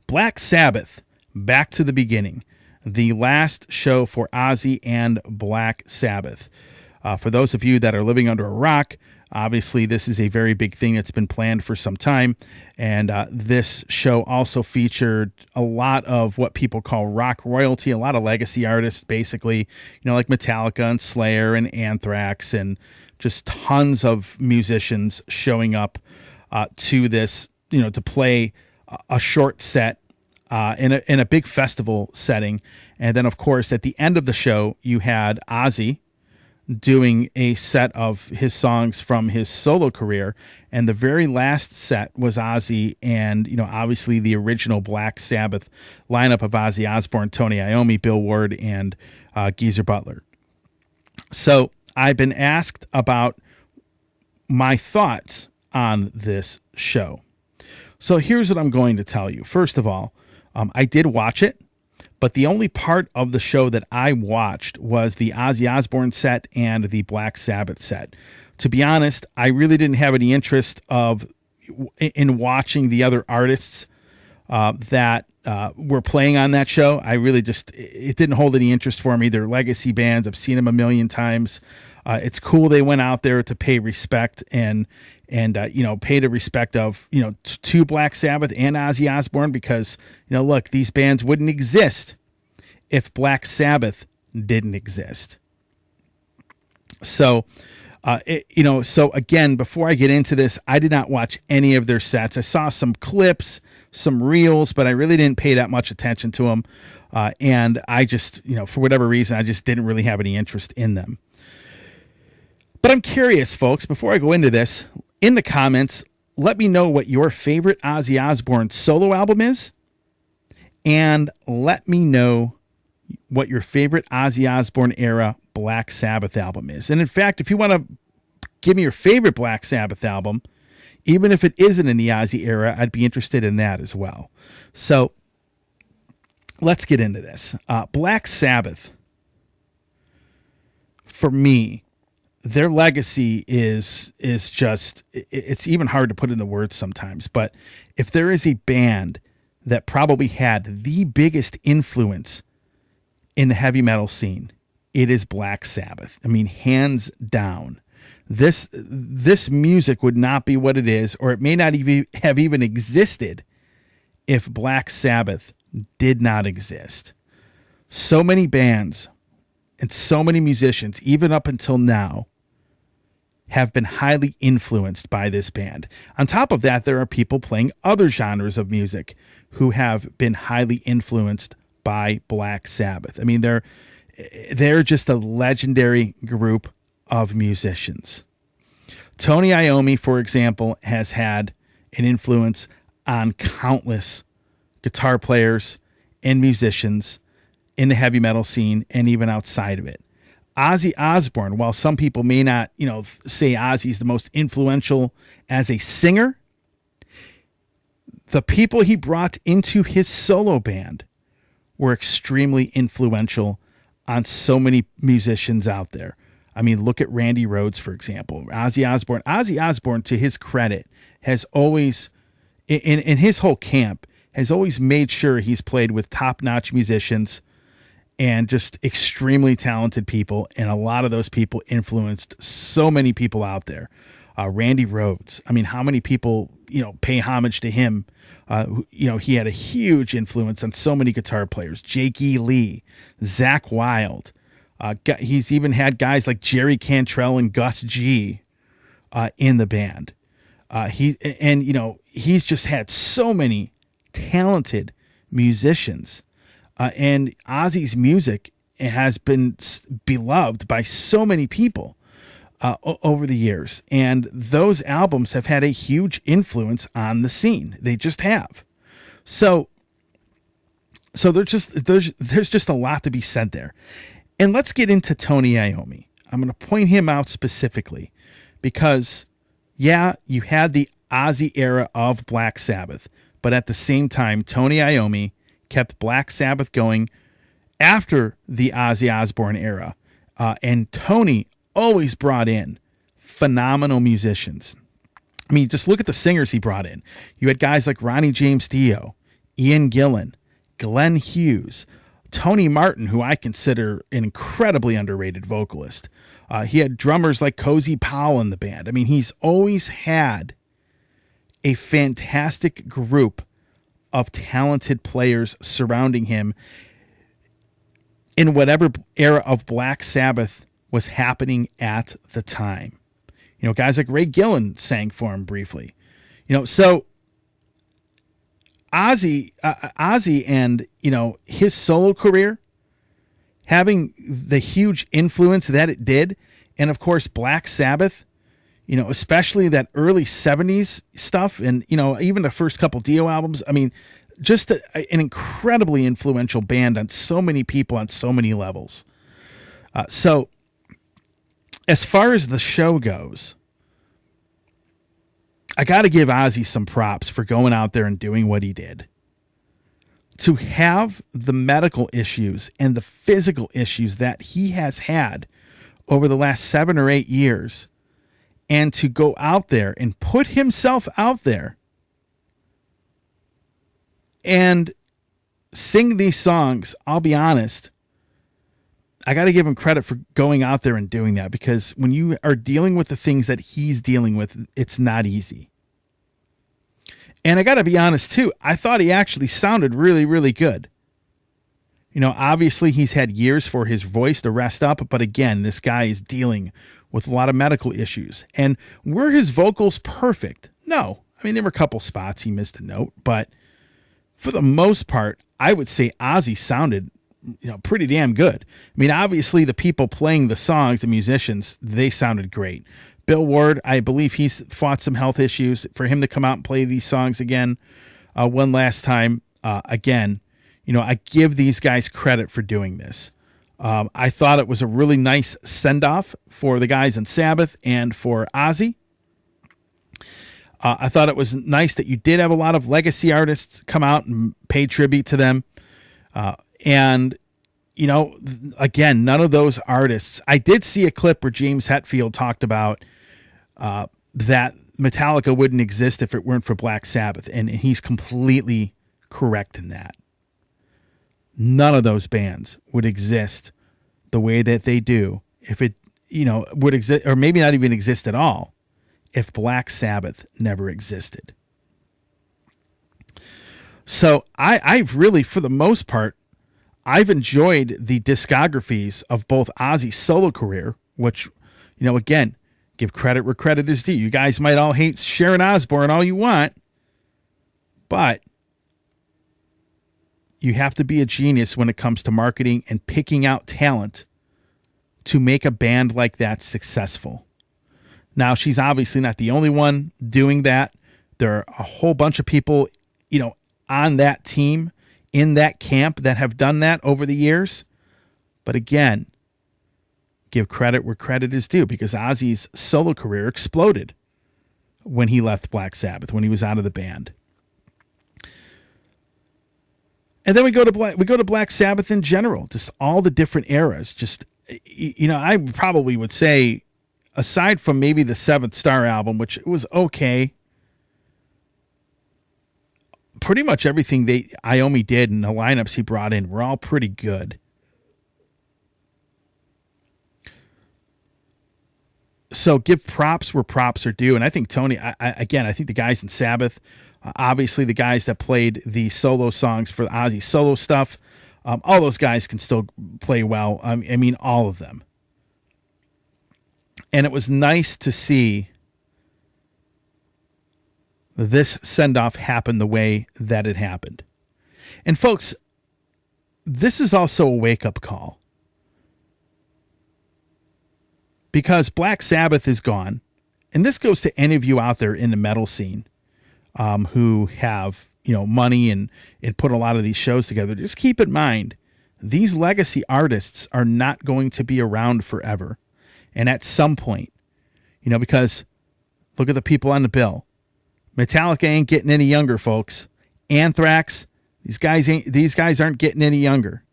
Black Sabbath, Back to the Beginning, the last show for Ozzy and Black Sabbath. For those of you that are living under a rock, obviously this is a very big thing that's been planned for some time. And this show also featured a lot of what people call rock royalty, a lot of legacy artists, basically, like Metallica and Slayer and Anthrax, and just tons of musicians showing up to this, to play a short set in a big festival setting. And then, of course, at the end of the show, you had Ozzy doing a set of his songs from his solo career. And the very last set was Ozzy and, obviously the original Black Sabbath lineup of Ozzy Osbourne, Tony Iommi, Bill Ward, and Geezer Butler. So I've been asked about my thoughts on this show. So here's what I'm going to tell you. First of all, I did watch it, but the only part of the show that I watched was the Ozzy Osbourne set and the Black Sabbath set. To be honest, I really didn't have any interest in watching the other artists that were playing on that show. I really it didn't hold any interest for me. They're legacy bands. I've seen them a million times. It's cool they went out there to pay respect and pay the respect of, to Black Sabbath and Ozzy Osbourne, because, look, these bands wouldn't exist if Black Sabbath didn't exist. So, so again, before I get into this, I did not watch any of their sets. I saw some clips, some reels, but I really didn't pay that much attention to them. And I just, for whatever reason, I just didn't really have any interest in them. But I'm curious, folks, before I go into this, in the comments, let me know what your favorite Ozzy Osbourne solo album is. And let me know what your favorite Ozzy Osbourne era Black Sabbath album is. And in fact, if you want to give me your favorite Black Sabbath album, even if it isn't in the Ozzy era, I'd be interested in that as well. So let's get into this. Black Sabbath, for me, their legacy is just, it's even hard to put into words sometimes. But if there is a band that probably had the biggest influence in the heavy metal scene, it is Black Sabbath. I mean, hands down. This music would not be what it is, or it may not even have even existed if Black Sabbath did not exist. So many bands and so many musicians, even up until now, have been highly influenced by this band. On top of that, there are people playing other genres of music who have been highly influenced by Black Sabbath. I mean, they're just a legendary group of musicians. Tony Iommi, for example, has had an influence on countless guitar players and musicians in the heavy metal scene and even outside of it. Ozzy Osbourne, while some people may not, say Ozzy's the most influential as a singer, the people he brought into his solo band were extremely influential on so many musicians out there. I mean, look at Randy Rhoads, for example. Ozzy Osbourne, to his credit, has always, in his whole camp, has always made sure he's played with top-notch musicians and just extremely talented people. And a lot of those people influenced so many people out there. Randy Rhoads. I mean, how many people, pay homage to him? He had a huge influence on so many guitar players. Jake E. Lee, Zakk Wylde. He's even had guys like Jerry Cantrell and Gus G in the band. He's just had so many talented musicians. And Ozzy's music has been beloved by so many people over the years. And those albums have had a huge influence on the scene. They just have. So there's just a lot to be said there. And let's get into Tony Iommi. I'm going to point him out specifically because, yeah, you had the Ozzy era of Black Sabbath, but at the same time, Tony Iommi kept Black Sabbath going after the Ozzy Osbourne era. And Tony always brought in phenomenal musicians. I mean, just look at the singers he brought in. You had guys like Ronnie James Dio, Ian Gillan, Glenn Hughes, Tony Martin, who I consider an incredibly underrated vocalist. He had drummers like Cozy Powell in the band. I mean, he's always had a fantastic group of talented players surrounding him in whatever era of Black Sabbath was happening at the time. You know, guys like Ray Gillan sang for him briefly. You know, so Ozzy and, you know, his solo career, having the huge influence that it did, and of course Black Sabbath, you know, especially that early 70s stuff, and, you know, even the first couple Dio albums. I mean, just an incredibly influential band on so many people on so many levels. So as far as the show goes, I got to give Ozzy some props for going out there and doing what he did. To have the medical issues and the physical issues that he has had over the last 7 or 8 years, and to go out there and put himself out there and sing these songs, I'll be honest, I got to give him credit for going out there and doing that, because when you are dealing with the things that he's dealing with, it's not easy. And I got to be honest too, I thought he actually sounded really, really good. You know, obviously he's had years for his voice to rest up, but again, this guy is dealing with a lot of medical issues. And were his vocals perfect? No. I mean, there were a couple spots he missed a note, but for the most part, I would say Ozzy sounded, you know, pretty damn good. I mean, obviously the people playing the songs, the musicians, they sounded great. Bill Ward, I believe he's fought some health issues. For him to come out and play these songs again, one last time, again, you know, I give these guys credit for doing this. I thought it was a really nice send-off for the guys in Sabbath and for Ozzy. I thought it was nice that you did have a lot of legacy artists come out and pay tribute to them. And, you know, again, none of those artists. I did see a clip where James Hetfield talked about that Metallica wouldn't exist if it weren't for Black Sabbath. And he's completely correct in that. None of those bands would exist the way that they do if it, you know, would exist, or maybe not even exist at all, if Black Sabbath never existed. So I've really, for the most part, I've enjoyed the discographies of both Ozzy's solo career, which, you know, again, give credit where credit is due. You guys might all hate Sharon Osbourne all you want, but you have to be a genius when it comes to marketing and picking out talent to make a band like that successful. Now, she's obviously not the only one doing that. There are a whole bunch of people, you know, on that team, in that camp, that have done that over the years. But again, give credit where credit is due, because Ozzy's solo career exploded when he left Black Sabbath, when he was out of the band. And then we go to Black Sabbath in general, just all the different eras. Just, you know, I probably would say, aside from maybe the Seventh Star album, which was okay, pretty much everything Iommi did and the lineups he brought in were all pretty good. So give props where props are due. And I think Tony, I think the guys in Sabbath, obviously the guys that played the solo songs for Ozzy solo stuff, all those guys can still play well. I mean, all of them. And it was nice to see this send-off happen the way that it happened. And folks, this is also a wake-up call. Because Black Sabbath is gone. And this goes to any of you out there in the metal scene who have, you know, money and put a lot of these shows together. Just keep in mind, these legacy artists are not going to be around forever. And at some point, you know, because look at the people on the bill. Metallica ain't getting any younger, folks. Anthrax, these guys aren't getting any younger.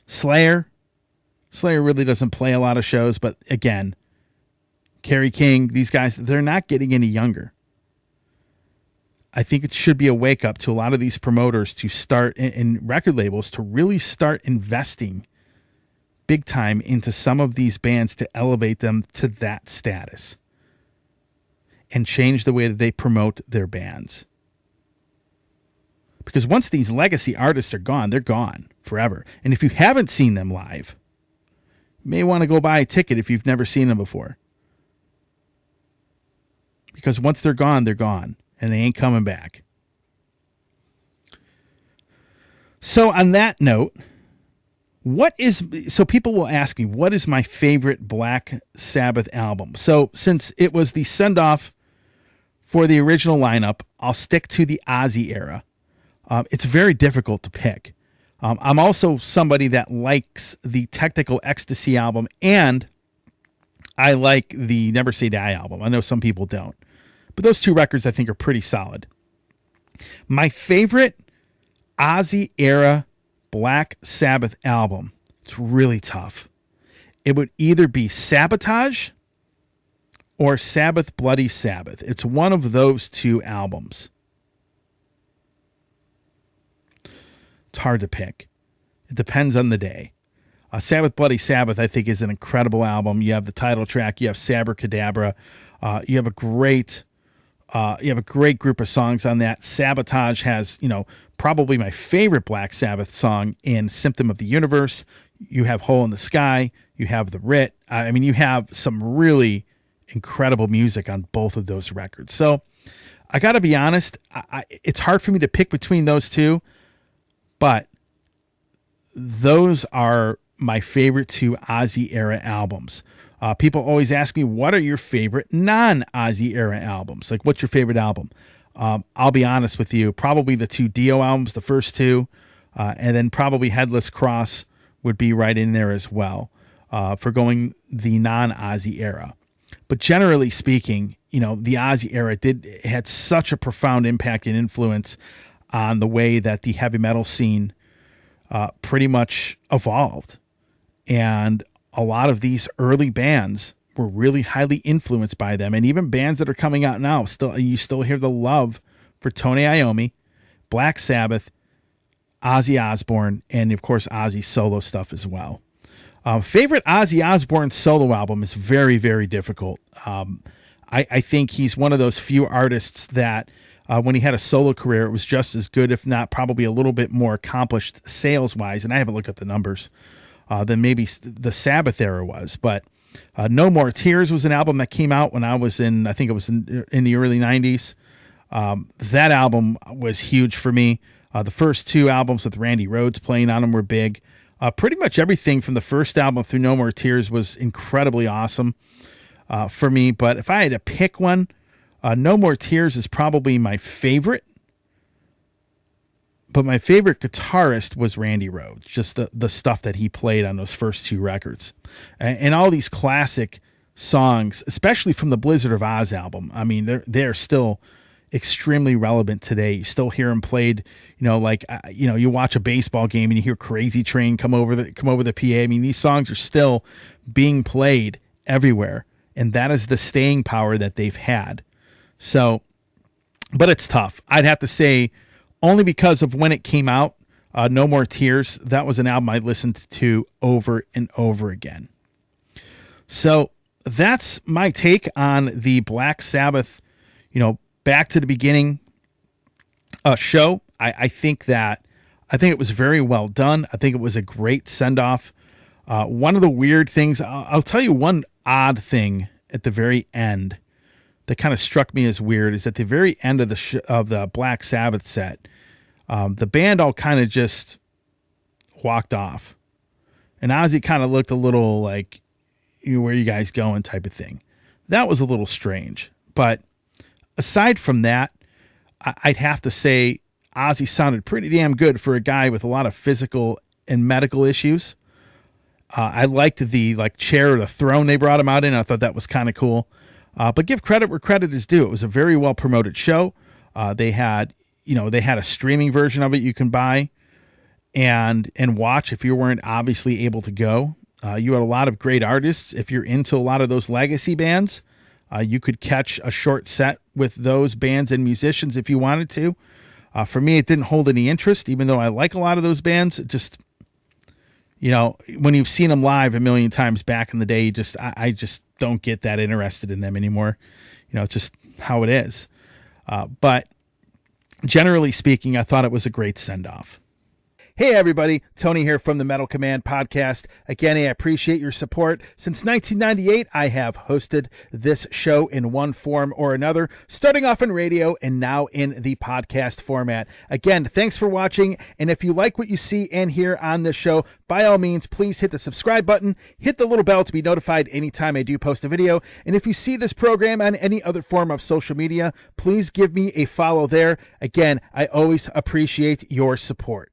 Slayer really doesn't play a lot of shows, but again, Kerry King, these guys, they're not getting any younger. I think it should be a wake up to a lot of these promoters to start and record labels to really start investing big time into some of these bands to elevate them to that status and change the way that they promote their bands. Because once these legacy artists are gone, they're gone forever. And if you haven't seen them live, you may want to go buy a ticket if you've never seen them before. Because once they're gone, and they ain't coming back. So on that note, so people will ask me, what is my favorite Black Sabbath album? So since it was the send-off for the original lineup, I'll stick to the Ozzy era. It's very difficult to pick. I'm also somebody that likes the Technical Ecstasy album, and I like the Never Say Die album. I know some people don't. But those two records I think are pretty solid. My favorite Ozzy era Black Sabbath album, it's really tough. It would either be Sabotage or Sabbath Bloody Sabbath. It's one of those two albums. It's hard to pick. It depends on the day. Sabbath Bloody Sabbath, I think, is an incredible album. You have the title track. You have Sabracadabra. You have a great group of songs on that. Sabotage has, probably my favorite Black Sabbath song in Symptom of the Universe. You have Hole in the Sky. You have The Writ. You have some really incredible music on both of those records. So I got to be honest, it's hard for me to pick between those two. But those are my favorite two Ozzy era albums. People always ask me, what are your favorite non-Ozzy era albums? Like, what's your favorite album? I'll be honest with you, probably the two Dio albums, the first two, and then probably Headless Cross would be right in there as well for going the non-Ozzy era. But generally speaking, the Ozzy era had such a profound impact and influence on the way that the heavy metal scene pretty much evolved. And a lot of these early bands were really highly influenced by them. And even bands that are coming out now, you still hear the love for Tony Iommi, Black Sabbath, Ozzy Osbourne, and of course Ozzy's solo stuff as well. Favorite Ozzy Osbourne solo album is very, very difficult. I think he's one of those few artists that when he had a solo career, it was just as good, if not probably a little bit more accomplished sales-wise, and I haven't looked at the numbers, than maybe the Sabbath era was. But No More Tears was an album that came out when I was in the early 90s. That album was huge for me. The first two albums with Randy Rhoads playing on them were big. Pretty much everything from the first album through No More Tears was incredibly awesome for me. But if I had to pick one, No More Tears is probably my favorite. But my favorite guitarist was Randy Rhoads, just the stuff that he played on those first two records. And all these classic songs, especially from the Blizzard of Oz album, they're still extremely relevant today. You still hear them played, you watch a baseball game and you hear Crazy Train come over the PA. These songs are still being played everywhere. And that is the staying power that they've had. So, but it's tough. I'd have to say, only because of when it came out, No More Tears, that was an album I listened to over and over again. So that's my take on the Black Sabbath, back to the beginning show. I think it was very well done. I think it was a great send-off. One of the weird things, I'll tell you one odd thing at the very end that kind of struck me as weird is at the very end of the Black Sabbath set, the band all kind of just walked off, and Ozzy kind of looked a little like, where are you guys going type of thing. That was a little strange. But aside from that, I'd have to say Ozzy sounded pretty damn good for a guy with a lot of physical and medical issues. I liked the chair or the throne they brought him out in. I thought that was kind of cool. But give credit where credit is due. It was a very well promoted show. They had a streaming version of it you can buy and watch if you weren't obviously able to go. You had a lot of great artists. If you're into a lot of those legacy bands, you could catch a short set with those bands and musicians if you wanted to. For me, it didn't hold any interest, even though I like a lot of those bands. It just, when you've seen them live a million times back in the day, I just don't get that interested in them anymore. It's just how it is. But generally speaking, I thought it was a great send-off. Hey everybody, Tony here from the Metal Command podcast. Again, I appreciate your support. Since 1998, I have hosted this show in one form or another, starting off in radio and now in the podcast format. Again, thanks for watching, and if you like what you see and hear on this show, by all means, please hit the subscribe button, hit the little bell to be notified anytime I do post a video, and if you see this program on any other form of social media, please give me a follow there. Again, I always appreciate your support.